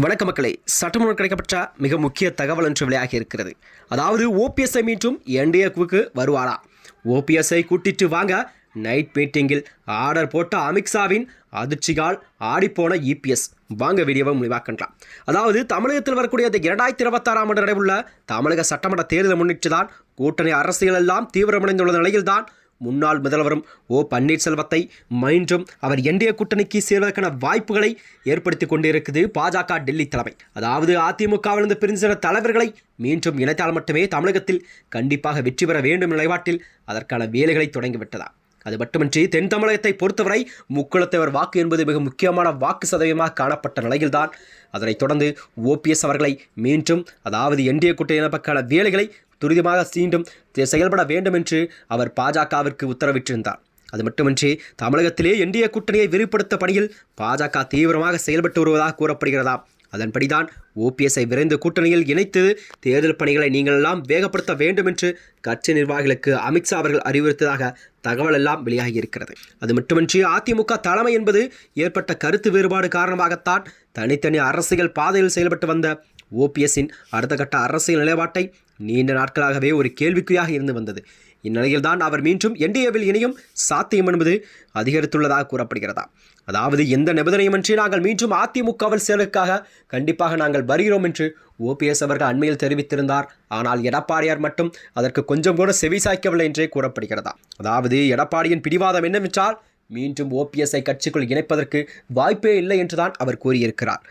வணக்க மக்களே, சட்டமன்றம் கிடைக்கப்பட்ட மிக முக்கிய தகவல் ஒன்று வெளியாகி இருக்கிறது. அதாவது ஓபிஎஸ்ஐ மீண்டும் என்டிஏவுக்கு வருவாரா? ஓபிஎஸ்ஐ கூட்டிட்டு வாங்க நைட் மீட்டிங்கில் ஆர்டர் போட்ட அமித்ஷாவின் அதிர்ச்சியால் ஆடிப்போன இபிஎஸ். வாங்க வீடியோவை முடிவாக்கலாம். அதாவது தமிழகத்தில் வரக்கூடிய 2026 ஆண்டு நடைபெறுள்ள தமிழக சட்டமன்ற தேர்தலை முன்னிட்டு தான் கூட்டணி அரசியல் எல்லாம் தீவிரமடைந்துள்ள நிலையில்தான் முன்னாள் முதல்வரும் பன்னீர்செல்வத்தை மீண்டும் அவர் என்டிஏ கூட்டணிக்கு சேர்வதற்கான வாய்ப்புகளை ஏற்படுத்தி கொண்டிருக்குது பாஜக டெல்லி தலைமை. அதாவது அதிமுகவிலிருந்து பிரிந்த தலைவர்களை மீண்டும் இணைத்தால் மட்டுமே தமிழகத்தில் கண்டிப்பாக வெற்றி பெற வேண்டும் நிலைப்பாட்டில் அதற்கான வேலைகளை தொடங்கிவிட்டதா. அது மட்டுமின்றி தென் தமிழகத்தை பொறுத்தவரை முக்குளத்தவர் வாக்கு என்பது மிக முக்கியமான வாக்கு சதவீதமாக காணப்பட்ட நிலையில்தான் அதனைத் தொடர்ந்து ஓபிஎஸ் அவர்களை மீண்டும் அதாவது என்டிஏ கூட்டணி இணைப்பதற்கான வேலைகளை துரிதமாக மீண்டும் செயல்பட வேண்டும் என்று அவர் பாஜகவிற்கு உத்தரவிட்டிருந்தார். அது மட்டுமின்றி தமிழகத்திலே என்டிஏ கூட்டணியை விரிவுபடுத்த பணியில் பாஜக தீவிரமாக செயல்பட்டு வருவதாக கூறப்படுகிறதா. அதன்படிதான் ஓபிஎஸ்ஐ விரைந்து கூட்டணியில் இணைத்து தேர்தல் பணிகளை நீங்கள் எல்லாம் வேகப்படுத்த வேண்டும் என்று கட்சி நிர்வாகிகளுக்கு அமித்ஷா அவர்கள் அறிவுறுத்ததாக தகவல் எல்லாம் வெளியாகி இருக்கிறது. அது மட்டுமின்றி அதிமுக தலைமை என்பது ஏற்பட்ட கருத்து வேறுபாடு காரணமாகத்தான் தனித்தனி அரசியல் பாதையில் செயல்பட்டு வந்த ஓபிஎஸ்ஸின் அடுத்த கட்ட அரசியல் நிலைப்பாட்டை நீண்ட நாட்களாகவே ஒரு கேள்விக்குறியாக இருந்து வந்தது. இந்நிலையில்தான் அவர் மீண்டும் என்டிஏவில் இணையும் சாத்தியம் என்பது அதிகரித்துள்ளதாக கூறப்படுகிறதா. அதாவது எந்த நிபந்தனையுமின்றி நாங்கள் மீண்டும் அதிமுகவில் சேர்வதற்காக கண்டிப்பாக நாங்கள் வருகிறோம் என்று ஓபிஎஸ் அவர்கள் அண்மையில் தெரிவித்திருந்தார். ஆனால் எடப்பாடியார் மட்டும் அதற்கு கொஞ்சம் கூட செவிசாய்க்கவில்லை என்றே கூறப்படுகிறதா. அதாவது எடப்பாடியின் பிடிவாதம் என்னவென்றால் மீண்டும் ஓபிஎஸ்ஐ கட்சிக்குள் இணைப்பதற்கு வாய்ப்பே இல்லை என்றுதான் அவர் கூறியிருக்கிறார்.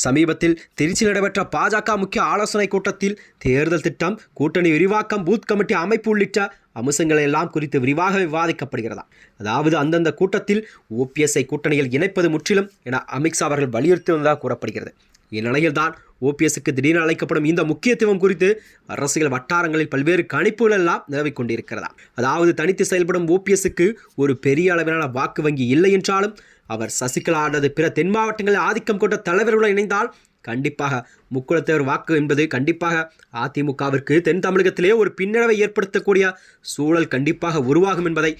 சமீபத்தில் திருச்சியில் நடைபெற்ற பாஜக முக்கிய ஆலோசனை கூட்டத்தில் தேர்தல் திட்டம், கூட்டணி விரிவாக்கம், பூத் கமிட்டி அமைப்பு உள்ளிட்ட அம்சங்கள் எல்லாம் குறித்து விரிவாக விவாதிக்கப்படுகிறதா. அதாவது அந்தந்த கூட்டத்தில் ஓபிஎஸ்ஐ கூட்டணியில் இணைப்பது முற்றிலும் என அமித்ஷா அவர்கள் வலியுறுத்தி வந்ததாக கூறப்படுகிறது. இந்நிலையில்தான் ஓபிஎஸ்க்கு திடீரென அழைக்கப்படும் இந்த முக்கியத்துவம் குறித்து அரசியல் வட்டாரங்களில் பல்வேறு கணிப்புகள் எல்லாம் நிலவிக் கொண்டிருக்கிறதா. அதாவது தனித்து செயல்படும் ஓபிஎஸ்க்கு ஒரு பெரிய அளவிலான வாக்கு வங்கி இல்லை என்றாலும் அவர் சசிகலா அல்லது பிற தென் மாவட்டங்களில் ஆதிக்கம் கொண்ட தலைவர்களுடன் இணைந்தால் கண்டிப்பாக முக்குளத்தவர் வாக்கு என்பது கண்டிப்பாக அதிமுகவிற்கு தென் தமிழகத்திலே ஒரு பின்னடைவை ஏற்படுத்தக்கூடிய சூழல் கண்டிப்பாக உருவாகும் என்பதை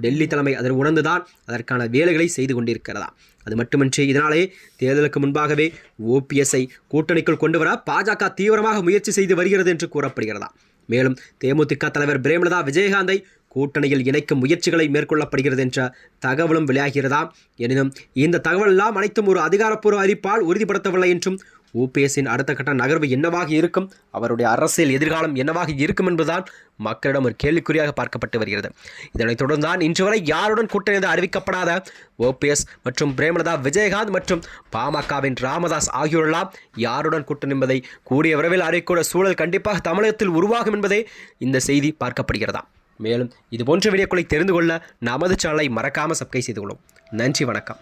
டெல்லி தலைமை அதனை உணர்ந்துதான் அதற்கான வேலைகளை செய்து கொண்டிருக்கிறதா. அது மட்டுமின்றி இதனாலே தேர்தலுக்கு முன்பாகவே ஓபிஎஸ்ஐ கூட்டணிக்குள் கொண்டு வர பாஜக தீவிரமாக முயற்சி செய்து வருகிறது என்று கூறப்படுகிறதா. மேலும் தேமுதிக தலைவர் பிரேமலதா விஜயகாந்தை கூட்டணியில் இணைக்கும் முயற்சிகளை மேற்கொள்ளப்படுகிறது என்ற தகவலும் வெளியாகிறதா. எனினும் இந்த தகவல் எல்லாம் அனைத்தும் ஒரு அதிகாரப்பூர்வ அறிவிப்பால் உறுதிப்படுத்தவில்லை என்றும் ஓபிஎஸ்ஸின் அடுத்த கட்ட நகர்வு என்னவாக இருக்கும், அவருடைய அரசியல் எதிர்காலம் என்னவாக இருக்கும் என்பதுதான் மக்களிடம் ஒரு கேள்விக்குறியாக பார்க்கப்பட்டு வருகிறது. இதனைத் தொடர்ந்துதான் இன்று வரை யாருடன் கூட்டணி அறிவிக்கப்படாத ஓபிஎஸ் மற்றும் பிரேமலதா விஜயகாந்த் மற்றும் பாமகவின் ராமதாஸ் ஆகியோரெல்லாம் யாருடன் கூட்டணி என்பதை கூடிய விரைவில் அறிவிக்கூட சூழல் கண்டிப்பாக தமிழகத்தில் உருவாகும் என்பதே இந்த செய்தி பார்க்கப்படுகிறதா. மேலும் இதுபோன்ற வீடியோக்களை தெரிந்து கொள்ள நமது சேனலை மறக்காமல் சப்ஸ்கிரைப் செய்து கொள்ளும். நன்றி, வணக்கம்.